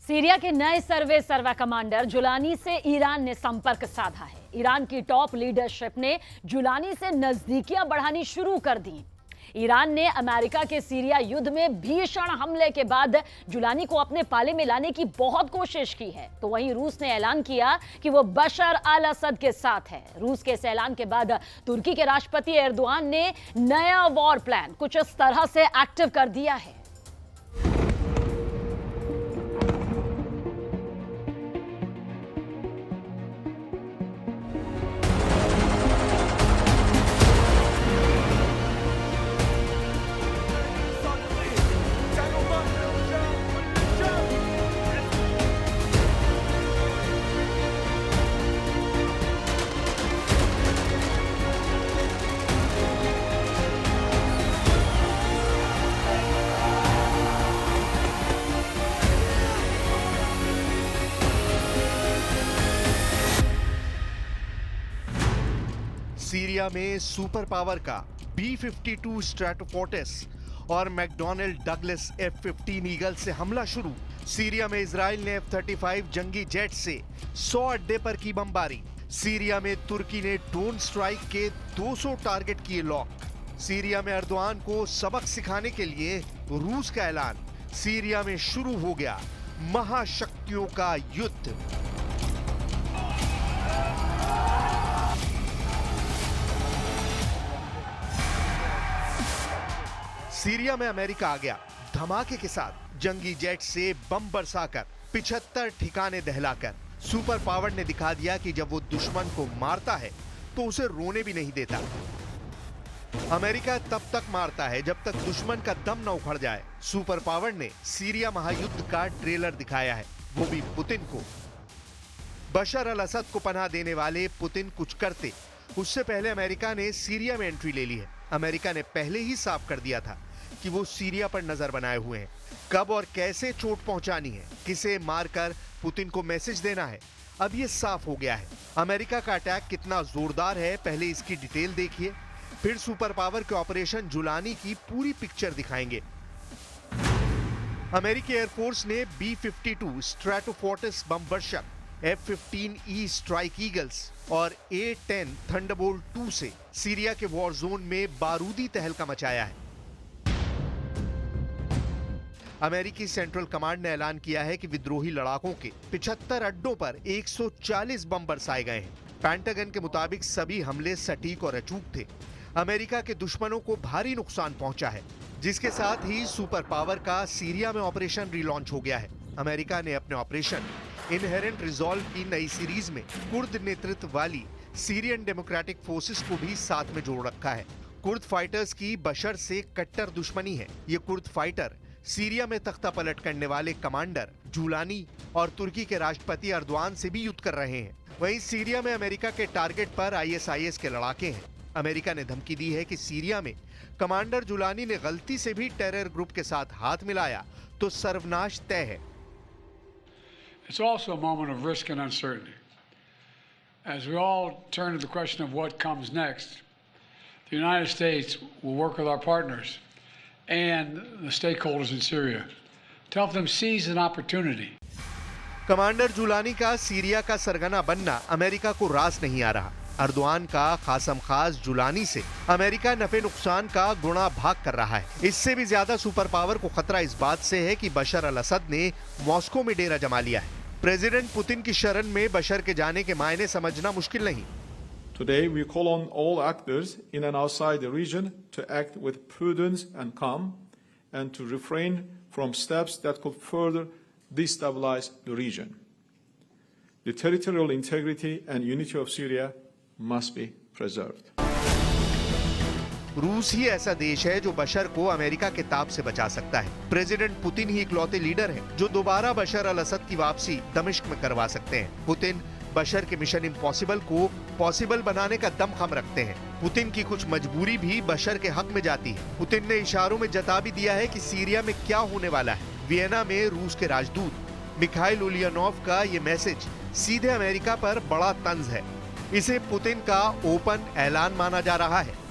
Syria के नए सर्वा कमांडर जुलानी से ईरान ने संपर्क साधा है। ईरान की टॉप लीडरशिप ने जुलानी से नजदीकियां बढ़ानी शुरू कर दी। ईरान ने अमेरिका के सीरिया युद्ध में भीषण हमले के बाद जुलानी को अपने पाले में लाने की बहुत कोशिश की है। तो वहीं रूस ने ऐलान किया कि वो बशर अल असद के साथ है। रूस के इस ऐलान के बाद तुर्की के राष्ट्रपति एर्दोआन ने नया वॉर प्लान कुछ इस तरह से एक्टिव कर दिया है। सीरिया में सुपर पावर का B-52 स्ट्रैटोफोर्टिस और मैकडॉनल्ड डगलस F-15 ईगल से हमला शुरू। सीरिया में इजराइल ने F-35 जंगी जेट से 100 अड्डे पर की बमबारी। सीरिया में तुर्की ने ड्रोन स्ट्राइक के 200 टारगेट किए लॉक। सीरिया में एर्दोआन को सबक सिखाने के लिए रूस का ऐलान। सीरिया में शुरू हो गया महाशक्तियों का युद्ध। सीरिया में अमेरिका आ गया धमाके के साथ, जंगी जेट से बम बरसाकर 75 ठिकाने दहलाकर। सुपर पावर ने दिखा दिया कि जब वो दुश्मन को मारता है तो उसे रोने भी नहीं देता। अमेरिका तब तक मारता है जब तक दुश्मन का दम न उखड़ जाए। सुपर पावर ने सीरिया महायुद्ध का ट्रेलर दिखाया है, वो भी पुतिन को। बशर अल असद को पनाह देने वाले पुतिन कुछ करते उससे पहले अमेरिका ने सीरिया में एंट्री ले ली है। अमेरिका ने पहले ही साफ कर दिया था कि वो सीरिया पर नजर बनाए हुए हैं। कब और कैसे चोट पहुंचानी है, किसे मारकर पुतिन को मैसेज देना है, अब ये साफ हो गया है। अमेरिका का अटैक कितना जोरदार है, पहले इसकी डिटेल देखिए, फिर सुपर पावर के ऑपरेशन जुलानी की पूरी पिक्चर दिखाएंगे। अमेरिकी एयरफोर्स ने B-52 स्ट्रैटोफोर्टिस बम वर्षक, F-15E स्ट्राइक ईगल्स और A-10 थंडरबोल्ट 2 से सीरिया के वॉर जोन में बारूदी तहलका मचाया है। अमेरिकी सेंट्रल कमांड ने ऐलान किया है कि विद्रोही लड़ाकों के 75 अड्डों पर 140 बम बरसाए गए हैं। पेंटागन के मुताबिक सभी हमले सटीक और अचूक थे। अमेरिका के दुश्मनों को भारी नुकसान पहुंचा है, जिसके साथ ही सुपर पावर का सीरिया में ऑपरेशन रिलॉन्च हो गया है। अमेरिका ने अपने ऑपरेशन इनहेरेंट रिजॉल्व की नई सीरीज में कुर्द नेतृत्व वाली सीरियन डेमोक्रेटिक फोर्सेस को भी साथ में जोड़ रखा है। कुर्द फाइटर्स की बशर से कट्टर दुश्मनी है। ये कुर्द फाइटर सीरिया में तख्ता पलट करने वाले कमांडर जुलानी और तुर्की के राष्ट्रपति एर्दोआन से भी युद्ध कर रहे हैं। वहीं सीरिया में अमेरिका के टारगेट पर ISIS के लड़ाके हैं। अमेरिका ने धमकी दी है कि सीरिया में कमांडर जुलानी ने गलती से भी टेरर ग्रुप के साथ हाथ मिलाया तो सर्वनाश तय है। It's also a moment of risk and uncertainty. As we all turn to the question of what comes next, the United States will work with our partners and the stakeholders in Syria to help them seize an opportunity. Commander Jolani का Syria का सरगना बनना America को रास नहीं आ रहा। Erdogan का खासम खास जुलानी से अमेरिका नफे नुकसान का गुणा भाग कर रहा है। इससे भी ज्यादा सुपर पावर को खतरा इस बात से है कि बशर अल असद ने मॉस्को में डेरा जमा लिया है। प्रेसिडेंट पुतिन की शरण में बशर के जाने के मायने समझना मुश्किल नहीं। Today we call on all actors in and outside the region to act with prudence and calm and to refrain from steps that could further destabilize the region. The territorial integrity and unity of Syria must be preserved. रूस ही ऐसा देश है जो बशर को America के ताप से बचा सकता है। प्रेसिडेंट पुतिन ही इकलौते लीडर हैं जो दोबारा बशर अल असद की वापसी दमिश्क में करवा सकते हैं। पुतिन बशर के मिशन इम्पॉसिबल को पॉसिबल बनाने का दमखम रखते हैं। पुतिन की कुछ मजबूरी भी बशर के हक में जाती है। पुतिन ने इशारों में जता भी दिया है कि सीरिया में क्या होने वाला है। वियना में रूस के राजदूत मिखाइल उलियानोव का ये मैसेज सीधे अमेरिका पर बड़ा तंज है। इसे पुतिन का ओपन ऐलान माना जा रहा है।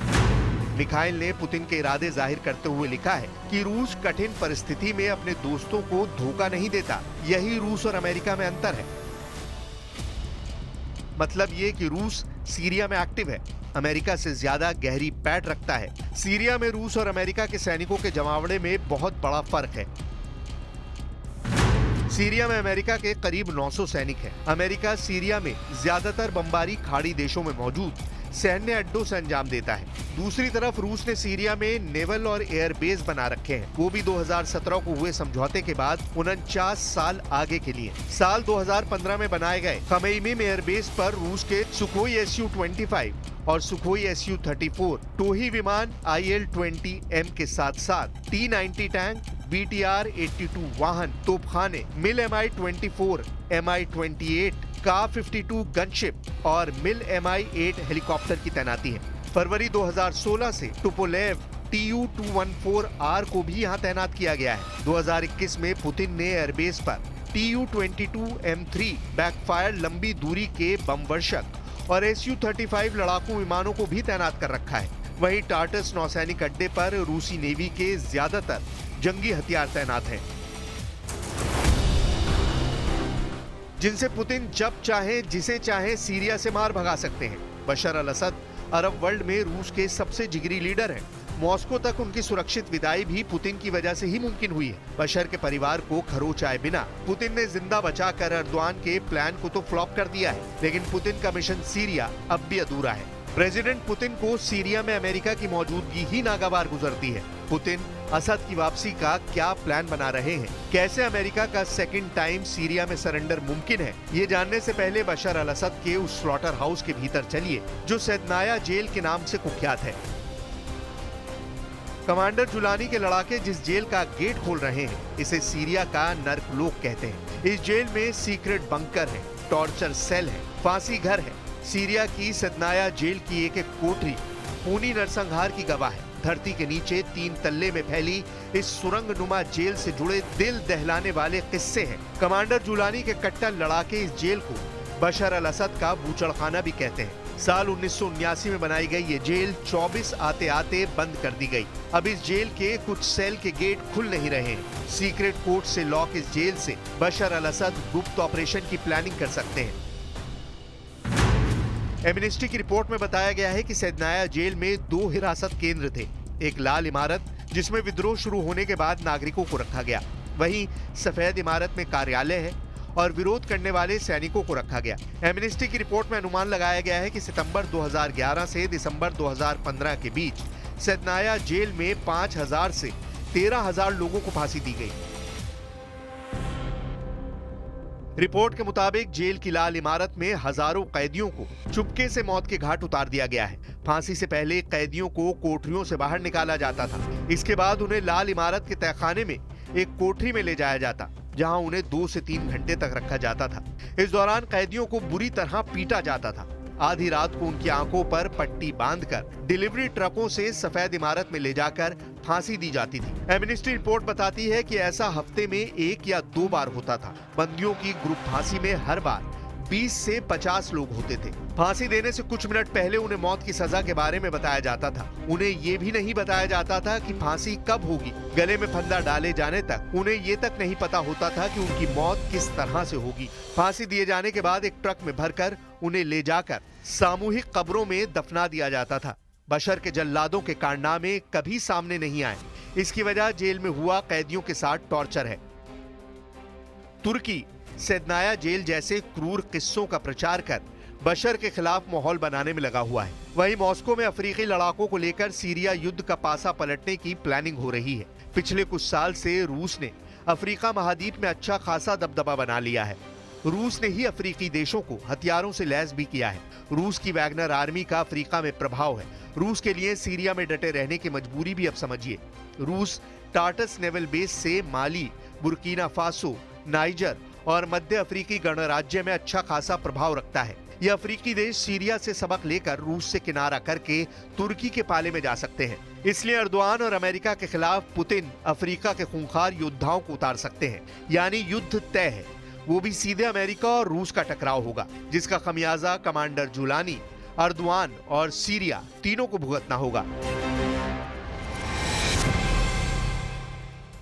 मिखाइल ने पुतिन के इरादे जाहिर करते हुए लिखा है कि रूस कठिन परिस्थिति में अपने दोस्तों को धोखा नहीं देता। यही रूस और अमेरिका में अंतर है। मतलब ये कि रूस सीरिया में एक्टिव है, अमेरिका से ज्यादा गहरी पैठ रखता है। सीरिया में रूस और अमेरिका के सैनिकों के जमावड़े में बहुत बड़ा फर्क है। सीरिया में अमेरिका के करीब 900 सैनिक हैं। अमेरिका सीरिया में ज्यादातर बमबारी खाड़ी देशों में मौजूद सैन्य अड्डों से अंजाम देता है। दूसरी तरफ रूस ने सीरिया में नेवल और एयर बेस बना रखे हैं, वो भी 2017 को हुए समझौते के बाद 49 साल आगे के लिए। साल 2015 में बनाए गए खमेइमी में एयर बेस पर रूस के सुखोई Su-25 और सुखोई Su-34 टोही विमान IL-20M के साथ-साथ T-90 टैंक, BTR-82 वाहन, तोपखाने, मिल Mi-24, Mi-28, Ka-52 गनशिप और मिल Mi-8 हेलीकॉप्टर की तैनाती है। फरवरी 2016 से टुपोलेव Tu-214R को भी यहाँ तैनात किया गया है। 2021 में पुतिन ने एयरबेस पर Tu-22M3 बैकफायर लंबी दूरी के बम वर्षक और Su-35 लड़ाकू विमानों को भी तैनात कर रखा है। वहीं टार्टस नौसैनिक अड्डे पर रूसी नेवी के ज्यादातर जंगी हथियार तैनात हैं, जिनसे पुतिन जब चाहे जिसे चाहे सीरिया से मार भगा सकते हैं। बशर अल असद अरब वर्ल्ड में रूस के सबसे जिगरी लीडर हैं। मॉस्को तक उनकी सुरक्षित विदाई भी पुतिन की वजह से ही मुमकिन हुई है। बशर के परिवार को खरोच आए बिना पुतिन ने जिंदा बचाकर एर्दोआन के प्लान को तो फ्लॉप कर दिया है, लेकिन पुतिन का मिशन सीरिया अब भी अधूरा है। प्रेसिडेंट पुतिन को सीरिया में अमेरिका की मौजूदगी ही नागवार गुजरती है। पुतिन असद की वापसी का क्या प्लान बना रहे हैं, कैसे अमेरिका का सेकंड टाइम सीरिया में सरेंडर मुमकिन है, ये जानने से पहले बशर अल असद के उस स्लॉटर हाउस के भीतर चलिए जो सैदनाया जेल के नाम से कुख्यात है। कमांडर जुलानी के लड़ाके जिस जेल का गेट खोल रहे हैं, इसे सीरिया का नर्कलोक कहते हैं। इस जेल में सीक्रेट बंकर है, टॉर्चर सेल है, फांसी घर है। सीरिया की सैदनाया जेल की एक एक कोठरी खूनी नरसंहार की गवाह है। धरती के नीचे 3 तल्ले में फैली इस सुरंग नुमा जेल से जुड़े दिल दहलाने वाले किस्से हैं। कमांडर जुलानी के कट्टर लड़ाके इस जेल को बशर अल असद का बूचड़खाना भी कहते हैं। साल 1979 में बनाई गई ये जेल 24 आते आते बंद कर दी गई। अब इस जेल के कुछ सेल के गेट खुल नहीं रहे हैं। सीक्रेट कोर्ट से लॉक इस जेल से बशर अल असद गुप्त ऑपरेशन की प्लानिंग कर सकते हैं। एमनेस्टी की रिपोर्ट में बताया गया है कि सैदनाया जेल में 2 हिरासत केंद्र थे। एक लाल इमारत जिसमें विद्रोह शुरू होने के बाद नागरिकों को रखा गया, वहीं सफेद इमारत में कार्यालय है और विरोध करने वाले सैनिकों को रखा गया। एमनेस्टी की रिपोर्ट में अनुमान लगाया गया है कि सितंबर 2011 से दिसंबर 2015 के बीच सैदनाया जेल में 5000 से 13000 लोगों को फांसी दी गई। रिपोर्ट के मुताबिक जेल की लाल इमारत में हजारों कैदियों को चुपके से मौत के घाट उतार दिया गया है। फांसी से पहले कैदियों को कोठरियों से बाहर निकाला जाता था। इसके बाद उन्हें लाल इमारत के तहखाने में एक कोठरी में ले जाया जाता, जहां उन्हें 2 से 3 घंटे तक रखा जाता था। इस दौरान कैदियों को बुरी तरह पीटा जाता था। आधी रात को उनकी आंखों पर पट्टी बांधकर डिलीवरी ट्रकों से सफेद इमारत में ले जाकर फांसी दी जाती थी। एमनेस्टी रिपोर्ट बताती है कि ऐसा हफ्ते में 1 या 2 बार होता था। बंदियों की ग्रुप फांसी में हर बार 20 से 50 लोग होते थे। फांसी देने से कुछ मिनट पहले उन्हें मौत की सजा के बारे में बताया जाता था। उन्हें ये भी नहीं बताया जाता था कि फांसी कब होगी। गले में फंदा डाले जाने तक उन्हें ये तक नहीं पता होता था कि उनकी मौत किस तरह से होगी। फांसी दिए जाने के बाद एक ट्रक में भरकर उन्हें ले जाकर सामूहिक कब्रों में दफना दिया जाता था। बशर के जल्लादों के कारनामे कभी सामने नहीं आए। इसकी वजह जेल में हुआ कैदियों के साथ टॉर्चर है। तुर्की सैदनाया जेल जैसे क्रूर किस्सों का प्रचार कर बशर के खिलाफ माहौल बनाने में लगा हुआ है। वहीं मॉस्को में अफ्रीकी लड़ाकों को लेकर सीरिया युद्ध का पासा पलटने की प्लानिंग हो रही है। पिछले कुछ साल से रूस ने अफ्रीका महाद्वीप में अच्छा खासा दबदबा बना लिया है। रूस ने ही अफ्रीकी देशों को हथियारों से लैस भी किया है। रूस की वैगनर आर्मी का अफ्रीका में प्रभाव है। रूस के लिए सीरिया में डटे रहने की मजबूरी भी अब समझिए। रूस टार्टस नेवल बेस से माली, बुर्किना फासो, नाइजर और मध्य अफ्रीकी गणराज्य में अच्छा खासा प्रभाव रखता है। यह अफ्रीकी देश सीरिया से सबक लेकर रूस से किनारा करके तुर्की के पाले में जा सकते हैं। इसलिए एर्दोआन और अमेरिका के खिलाफ पुतिन अफ्रीका के खूंखार योद्धाओं को उतार सकते हैं। यानी युद्ध तय है, वो भी सीधे अमेरिका और रूस का टकराव होगा, जिसका खमियाजा कमांडर जुलानी, एर्दोआन और सीरिया तीनों को भुगतना होगा।